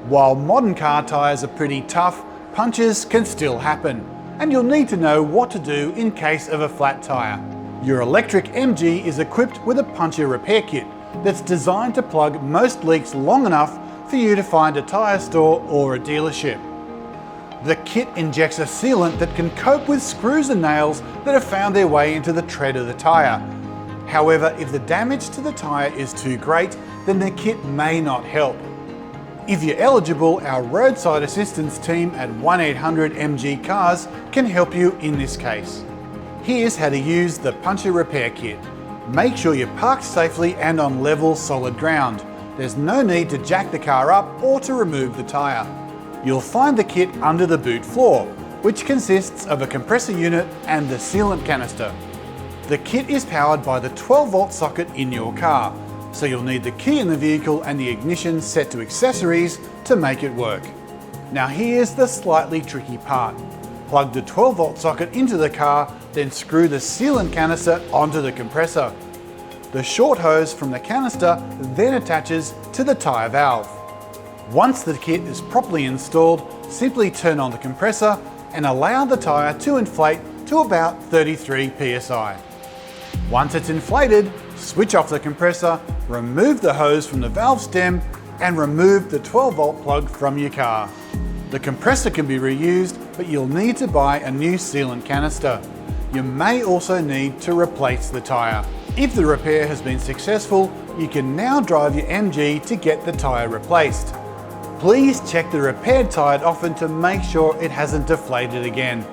While modern car tyres are pretty tough, punctures can still happen, and you'll need to know what to do in case of a flat tyre. Your electric MG is equipped with a puncture repair kit that's designed to plug most leaks long enough for you to find a tyre store or a dealership. The kit injects a sealant that can cope with screws and nails that have found their way into the tread of the tyre. However, if the damage to the tyre is too great, then the kit may not help. If you're eligible, our roadside assistance team at 1-800-MG-CARS can help you in this case. Here's how to use the puncture repair kit. Make sure you're parked safely and on level, solid ground. There's no need to jack the car up or to remove the tyre. You'll find the kit under the boot floor, which consists of a compressor unit and the sealant canister. The kit is powered by the 12-volt socket in your car, so you'll need the key in the vehicle and the ignition set to accessories to make it work. Now here's the slightly tricky part. Plug the 12-volt socket into the car, then screw the sealant canister onto the compressor. The short hose from the canister then attaches to the tyre valve. Once the kit is properly installed, simply turn on the compressor and allow the tyre to inflate to about 33 psi. Once it's inflated, switch off the compressor, remove the hose from the valve stem and remove the 12-volt plug from your car. The compressor can be reused, but you'll need to buy a new sealant canister. You may also need to replace the tyre. If the repair has been successful, you can now drive your MG to get the tyre replaced. Please check the repaired tyre often to make sure it hasn't deflated again.